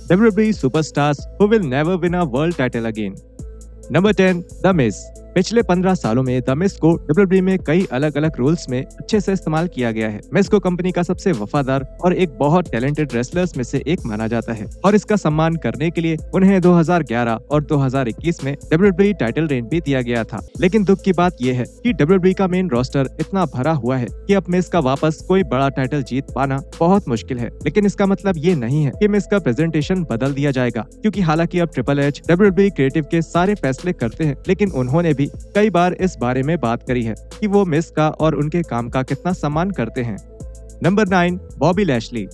WWE superstars who will never win a world title again. Number 10 the Miz. पिछले 15 सालों में the Miz को WWE में कई अलग अलग रोल्स में अच्छे से इस्तेमाल किया गया है। मिज को कंपनी का सबसे वफादार और एक बहुत टैलेंटेड रेसलर्स में से एक माना जाता है और इसका सम्मान करने के लिए उन्हें 2011 और 2021 में WWE टाइटल रेन भी दिया गया था। लेकिन दुख की बात यह है कि WWE का मेन रोस्टर इतना भरा हुआ है कि अब मिज का वापस कोई बड़ा टाइटल जीत पाना बहुत मुश्किल है। लेकिन इसका मतलब ये नहीं है कि मिज का प्रेजेंटेशन बदल दिया जाएगा, क्योंकि हालांकि अब ट्रिपल एच WWE क्रिएटिव के सारे फैसले करते हैं, लेकिन उन्होंने भी कई बार इस बारे में बात करी है कि वो मिज का और उनके काम का कितना सम्मान करते हैं। Number 9 Bobby Lashley.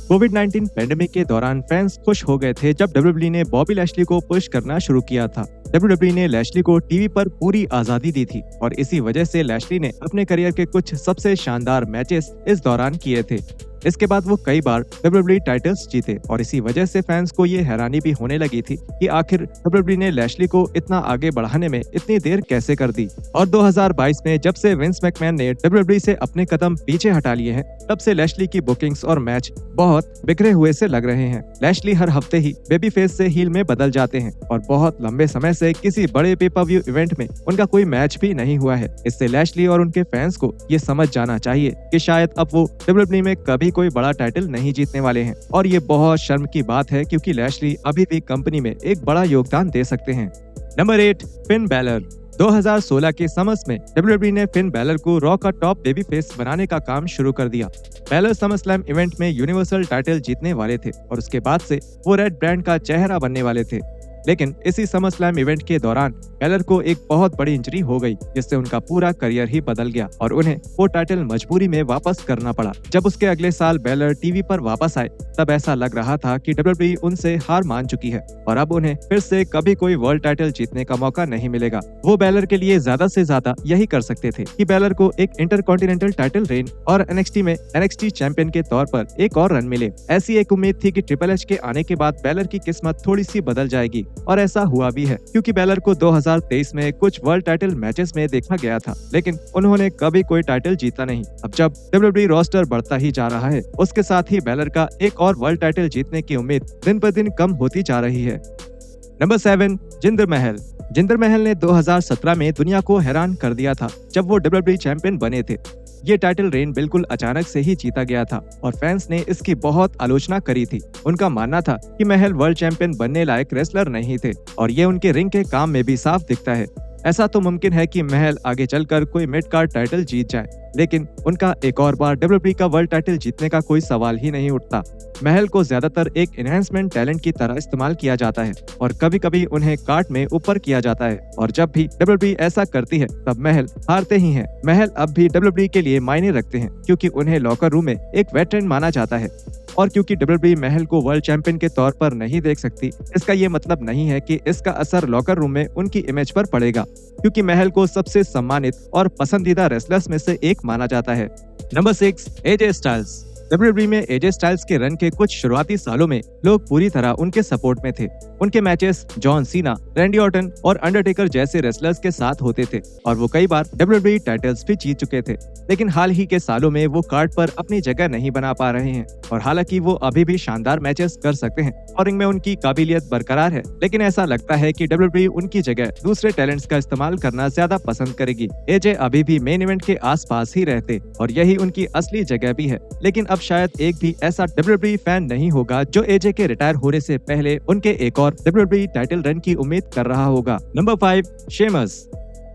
कोविड-19 पेंडेमिक के दौरान फैंस खुश हो गए थे जब WWE ने बॉबी लैशली को पुश करना शुरू किया था। WWE ने लैशली को टीवी पर पूरी आजादी दी थी और इसी वजह से लैशली ने अपने करियर के कुछ सबसे शानदार मैचेस इस दौरान किए थे। इसके बाद वो कई बार WWE टाइटल्स जीते और इसी वजह से फैंस को ये हैरानी भी होने लगी थी कि आखिर WWE ने लैशली को इतना आगे बढ़ाने में इतनी देर कैसे कर दी। और 2022 में जब से विंस मैकमैन ने WWE से अपने कदम पीछे हटा लिए हैं, तब से लैशली की बुकिंग्स और मैच बहुत बिखरे हुए से लग रहे हैं। लैशली हर हफ्ते ही बेबी फेस से हील में बदल जाते हैं और बहुत लंबे समय से किसी बड़े पे पर व्यू इवेंट में उनका कोई मैच भी नहीं हुआ है। इससे लैशली और उनके फैंस को ये समझ जाना चाहिए कि शायद अब वो WWE में कभी कोई बड़ा टाइटल नहीं जीतने वाले हैं और ये बहुत शर्म की बात है, क्योंकि लैशली अभी भी कंपनी में एक बड़ा योगदान दे सकते हैं। Number 8 Finn Balor. 2016 के समर्स में WWE ने फिन बैलर को रॉ का टॉप बेबी फेस बनाने का काम शुरू कर दिया। बैलर समर स्लैम इवेंट में यूनिवर्सल टाइटल जीतने वाले थे और उसके बाद से वो रेड ब्रांड का चेहरा बनने वाले थे। लेकिन इसी समर स्लैम इवेंट के दौरान बैलर को एक बहुत बड़ी इंजरी हो गई, जिससे उनका पूरा करियर ही बदल गया और उन्हें वो टाइटल मजबूरी में वापस करना पड़ा। जब उसके अगले साल बैलर टीवी पर वापस आए, तब ऐसा लग रहा था कि WWE उनसे हार मान चुकी है और अब उन्हें फिर से कभी कोई वर्ल्ड टाइटल जीतने का मौका नहीं मिलेगा। वो बैलर के लिए ज्यादा से ज्यादा यही कर सकते थे कि बैलर को एक इंटरकॉन्टिनेंटल टाइटल रेन और NXT में NXT चैंपियन के तौर पर एक और रन मिले। ऐसी एक उम्मीद थी कि ट्रिपल एच के आने के बाद बैलर की किस्मत थोड़ी सी बदल जाएगी और ऐसा हुआ भी है, क्योंकि बैलर को 2023 में कुछ वर्ल्ड टाइटल मैचेस में देखा गया था, लेकिन उन्होंने कभी कोई टाइटल जीता नहीं। अब जब WWE रोस्टर बढ़ता ही जा रहा है, उसके साथ ही बैलर का एक और वर्ल्ड टाइटल जीतने की उम्मीद दिन पर दिन कम होती जा रही है। नंबर 7 जिंदर महल। जिंदर महल ने 2017 में दुनिया को हैरान कर दिया था जब वो WWE चैंपियन बने थे। ये टाइटल रेन बिल्कुल अचानक से ही जीता गया था और फैंस ने इसकी बहुत आलोचना करी थी। उनका मानना था कि महल वर्ल्ड चैंपियन बनने लायक रेसलर नहीं थे और ये उनके रिंग के काम में भी साफ दिखता है। ऐसा तो मुमकिन है कि महल आगे चलकर कोई मिड कार्ड टाइटल जीत जाए, लेकिन उनका एक और बार WWE का वर्ल्ड टाइटल जीतने का कोई सवाल ही नहीं उठता। महल को ज्यादातर एक एनहांसमेंट टैलेंट की तरह इस्तेमाल किया जाता है और कभी कभी उन्हें कार्ड में ऊपर किया जाता है, और जब भी WWE ऐसा करती है तब महल हारते ही हैं। महल अब भी WWE के लिए मायने रखते हैं, क्योंकि उन्हें लॉकर रूम में एक वेटरन माना जाता है और क्योंकि WWE महल को वर्ल्ड चैंपियन के तौर पर नहीं देख सकती, इसका ये मतलब नहीं है कि इसका असर लॉकर रूम में उनकी इमेज पर पड़ेगा, क्योंकि महल को सबसे सम्मानित और पसंदीदा रेसलर्स में से एक माना जाता है। Number 6 AJ styles. WWE में AJ स्टाइल्स के रन के कुछ शुरुआती सालों में लोग पूरी तरह उनके सपोर्ट में थे। उनके matches John Cena, Randy Orton और अंडरटेकर जैसे रेसलर्स के साथ होते थे और वो कई बार WWE टाइटल्स भी जीत चुके थे। लेकिन हाल ही के सालों में वो कार्ड पर अपनी जगह नहीं बना पा रहे हैं और हालांकि वो अभी भी शानदार मैचेस कर सकते हैं और रिंग में उनकी काबिलियत बरकरार है, लेकिन ऐसा लगता है कि WWE उनकी जगह दूसरे टैलेंट्स का इस्तेमाल करना ज्यादा पसंद करेगी। AJ अभी भी मेन इवेंट के आसपास ही रहते और यही उनकी असली जगह भी है, लेकिन अब शायद एक भी ऐसा WWE फैन नहीं होगा जो AJ के रिटायर होने से पहले उनके एक और WWE टाइटल रन की उम्मीद कर रहा होगा। Number 5 Sheamus.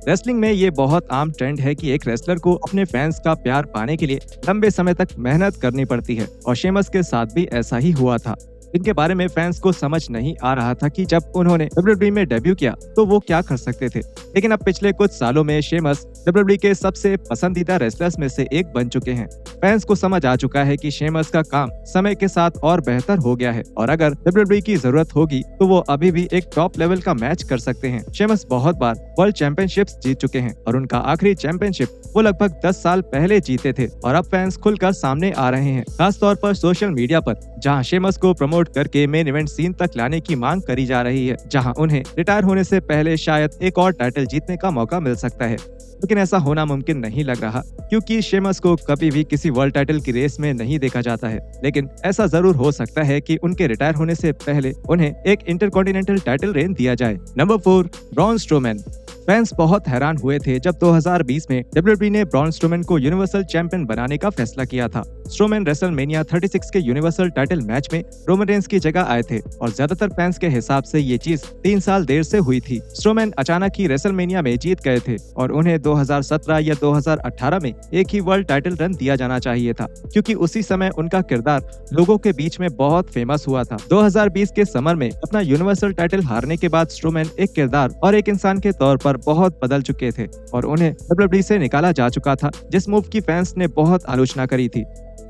रेसलिंग में ये बहुत आम ट्रेंड है कि एक रेसलर को अपने फैंस का प्यार पाने के लिए लंबे समय तक मेहनत करनी पड़ती है और शेमस के साथ भी ऐसा ही हुआ था। इनके बारे में फैंस को समझ नहीं आ रहा था कि जब उन्होंने WWE में डेब्यू किया तो वो क्या कर सकते थे, लेकिन अब पिछले कुछ सालों में शेमस WWE के सबसे पसंदीदा रेसलर्स में से एक बन चुके हैं। फैंस को समझ आ चुका है कि शेमस का काम समय के साथ और बेहतर हो गया है और अगर WWE की जरूरत होगी तो वो अभी भी एक टॉप लेवल का मैच कर सकते हैं। शेमस बहुत बार वर्ल्ड चैंपियनशिप्स जीत चुके हैं और उनका आखिरी चैंपियनशिप वो लगभग 10 साल पहले जीते थे और अब फैंस खुलकर सामने आ रहे हैं, खास तौर पर सोशल मीडिया पर, जहां शेमस को प्रमोट प्रमोट करके मेन इवेंट सीन तक लाने की मांग करी जा रही है, जहां उन्हें रिटायर होने से पहले शायद एक और टाइटल जीतने का मौका मिल सकता है। लेकिन ऐसा होना मुमकिन नहीं लग रहा, क्योंकि शेमस को कभी भी किसी वर्ल्ड टाइटल की रेस में नहीं देखा जाता है। लेकिन ऐसा जरूर हो सकता है कि उनके रिटायर होने से पहले उन्हें एक इंटरकॉन्टिनेंटल टाइटल रेन दिया जाए। Number 4, Braun Strowman. फैंस बहुत हैरान हुए थे जब 2020 में WWE ने ब्रॉन स्ट्रोमैन को यूनिवर्सल चैंपियन बनाने का फैसला किया था। स्ट्रोमैन रेसलमेनिया 36 के यूनिवर्सल टाइटल मैच में रोमन रेंस की जगह आए थे और ज्यादातर फैंस के हिसाब से ये चीज 3 साल देर से हुई थी। स्ट्रोमैन अचानक ही रेसलमेनिया में जीत गए थे और उन्हें 2017 या 2018 में एक ही वर्ल्ड टाइटल रन दिया जाना चाहिए था, क्योंकि उसी समय उनका किरदार लोगों के बीच में बहुत फेमस हुआ था। 2020 के समर में अपना यूनिवर्सल टाइटल हारने के बाद स्ट्रोमैन एक किरदार और एक इंसान के तौर पर बहुत बदल चुके थे और उन्हें WWE से निकाला जा चुका था, जिस मूव की फैंस ने बहुत आलोचना करी थी।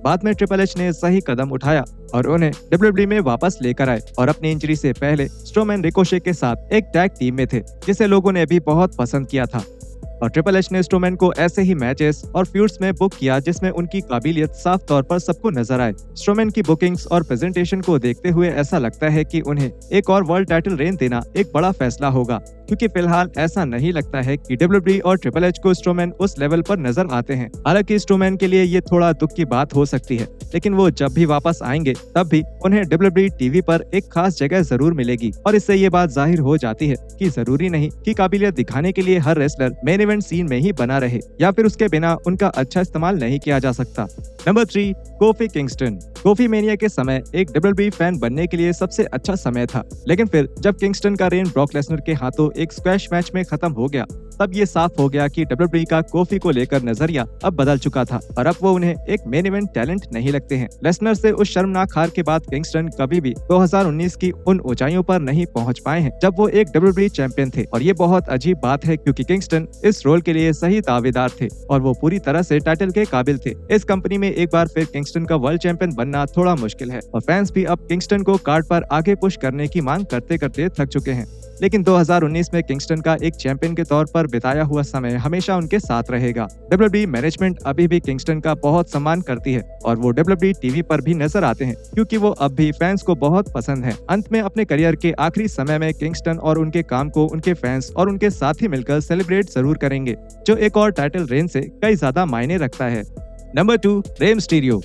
बाद में ट्रिपल एच ने सही कदम उठाया और उन्हें WWE में वापस लेकर आए और अपनी इंजरी से पहले स्ट्रोमैन रिकोशे के साथ एक टैग टीम में थे, जिसे लोगों ने भी बहुत पसंद किया था। और ट्रिपल एच ने स्ट्रोमैन को ऐसे ही मैचेस और फ्यूड्स में बुक किया जिसमें उनकी काबिलियत साफ तौर पर सबको नजर आए। स्ट्रोमैन की बुकिंग्स और प्रेजेंटेशन को देखते हुए ऐसा लगता है कि उन्हें एक और वर्ल्ड टाइटल रेन देना एक बड़ा फैसला होगा, क्योंकि फिलहाल ऐसा नहीं लगता है कि WWE और ट्रिपल एच को स्ट्रोमैन उस लेवल पर नजर आते हैं। हालांकि स्ट्रोमैन के लिए ये थोड़ा दुख की बात हो सकती है, लेकिन वो जब भी वापस आएंगे तब भी उन्हें WWE टीवी पर एक खास जगह जरूर मिलेगी और इससे ये बात जाहिर हो जाती है कि जरूरी नहीं कि काबिलियत दिखाने के लिए हर रेसलर मेन इवेंट सीन में ही बना रहे या फिर उसके बिना उनका अच्छा इस्तेमाल नहीं किया जा सकता। Number 3, coffee Kingston. Coffee mania के समय एक WWE फैन बनने के लिए सबसे अच्छा समय था, लेकिन फिर जब किंगस्टन का रेन ब्रॉक लेसनर के हाथों एक स्क्वैश मैच में खत्म हो गया, तब ये साफ हो गया कि WWE का कोफी को लेकर नजरिया अब बदल चुका था और अब वो उन्हें एक मेन इवेंट टैलेंट नहीं लगते हैं। लेसनर से उस शर्मनाक हार के बाद किंगस्टन कभी भी 2019 की उन ऊंचाइयों पर नहीं पहुंच पाए हैं जब वो एक WWE चैंपियन थे, और ये बहुत अजीब बात है क्योंकि किंगस्टन इस रोल के लिए सही दावेदार थे और वो पूरी तरह से टाइटल के काबिल थे। इस कंपनी में एक बार फिर किंगस्टन का वर्ल्ड चैंपियन बनना थोड़ा मुश्किल है और फैंस भी अब किंगस्टन को कार्ड पर आगे पुश करने की मांग करते करते थक चुके हैं। लेकिन 2019 में किंगस्टन का एक चैंपियन के तौर पर बिताया हुआ समय हमेशा उनके साथ रहेगा। WWE मैनेजमेंट अभी भी किंगस्टन का बहुत सम्मान करती है और वो WWE टीवी पर भी नजर आते हैं, क्योंकि वो अब भी फैंस को बहुत पसंद है। अंत में अपने करियर के आखिरी समय में किंगस्टन और उनके काम को उनके फैंस और उनके साथी मिलकर सेलिब्रेट जरूर करेंगे, जो एक और टाइटल रेन से कई ज्यादा मायने रखता है। Number 2, Rey Mysterio.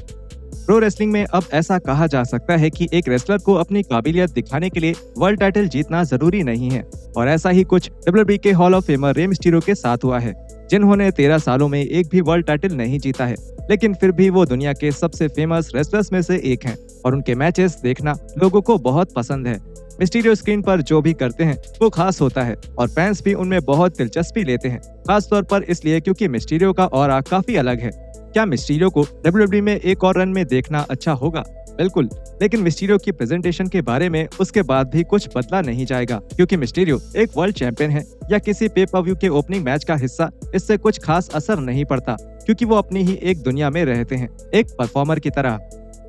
Pro wrestling में अब ऐसा कहा जा सकता है कि एक रेसलर को अपनी काबिलियत दिखाने के लिए वर्ल्ड टाइटल जीतना जरूरी नहीं है, और ऐसा ही कुछ WWE के hall of famer Rey Mysterio के साथ हुआ है, जिन्होंने 13 सालों में एक भी वर्ल्ड टाइटल नहीं जीता है, लेकिन फिर भी वो दुनिया के सबसे फेमस रेसलर्स में से एक हैं और उनके मैचेस देखना लोगों को बहुत पसंद है। मिस्टीरियो स्क्रीन पर जो भी करते हैं वो खास होता है और फैंस भी उनमें बहुत दिलचस्पी लेते हैं, खास तौर पर इसलिए क्योंकि मिस्टीरियो का ऑरा काफी अलग है। क्या मिस्टीरियो को WWE में एक और रन में देखना अच्छा होगा? बिल्कुल, लेकिन मिस्टीरियो की प्रेजेंटेशन के बारे में उसके बाद भी कुछ बदला नहीं जाएगा, क्योंकि मिस्टीरियो एक वर्ल्ड चैंपियन है या किसी पे पर व्यू के ओपनिंग मैच का हिस्सा, इससे कुछ खास असर नहीं पड़ता, क्योंकि वो अपनी ही एक दुनिया में रहते हैं, एक परफॉर्मर की तरह।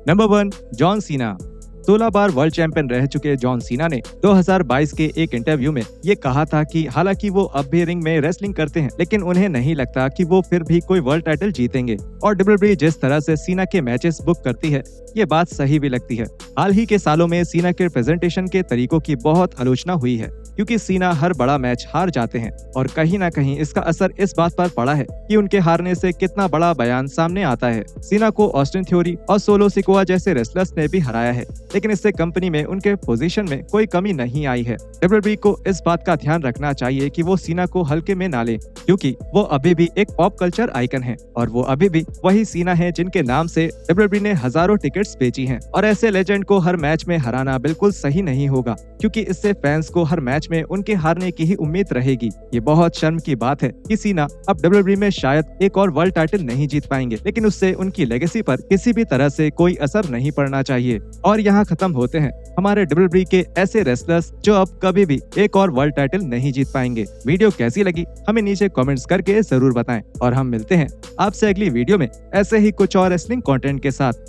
Number 1, John Cena. 16 बार वर्ल्ड चैंपियन रह चुके जॉन सीना ने 2022 के एक इंटरव्यू में ये कहा था कि हालांकि वो अब भी रिंग में रेसलिंग करते हैं, लेकिन उन्हें नहीं लगता कि वो फिर भी कोई वर्ल्ड टाइटल जीतेंगे। और WWE जिस तरह से सीना के मैचेस बुक करती है, ये बात सही भी लगती है। हाल ही के सालों में सीना के प्रेजेंटेशन के तरीकों की बहुत आलोचना हुई है, क्योंकि सीना हर बड़ा मैच हार जाते हैं और कहीं ना कहीं इसका असर इस बात पर पड़ा है कि उनके हारने से कितना बड़ा बयान सामने आता है। सीना को ऑस्टिन थ्योरी और सोलो सिकोआ जैसे रेसलर्स ने भी हराया है, लेकिन इससे कंपनी में उनके पोजीशन में कोई कमी नहीं आई है। WWE को इस बात का ध्यान रखना चाहिए कि वो सीना को हल्के में ना ले, क्योंकि वो अभी भी एक पॉप कल्चर आइकन है और वो अभी भी वही सीना है जिनके नाम से WWE ने हजारों टिकट्स बेची हैं। और ऐसे लेजेंड को हर मैच में हराना बिल्कुल सही नहीं होगा, क्योंकि इससे फैंस को हर मैच में उनके हारने की ही उम्मीद रहेगी। ये बहुत शर्म की बात है कि सीना अब WWE में शायद एक और वर्ल्ड टाइटल नहीं जीत पाएंगे, लेकिन उससे उनकी लेगेसी पर किसी भी तरह से कोई असर नहीं पड़ना चाहिए। और यहाँ खत्म होते हैं हमारे WWE के ऐसे रेसलर्स जो अब कभी भी एक और वर्ल्ड टाइटल नहीं जीत पाएंगे। वीडियो कैसी लगी हमें नीचे कमेंट्स करके जरूर बताएं और हम मिलते हैं आपसे अगली वीडियो में ऐसे ही कुछ और रेसलिंग कंटेंट के साथ।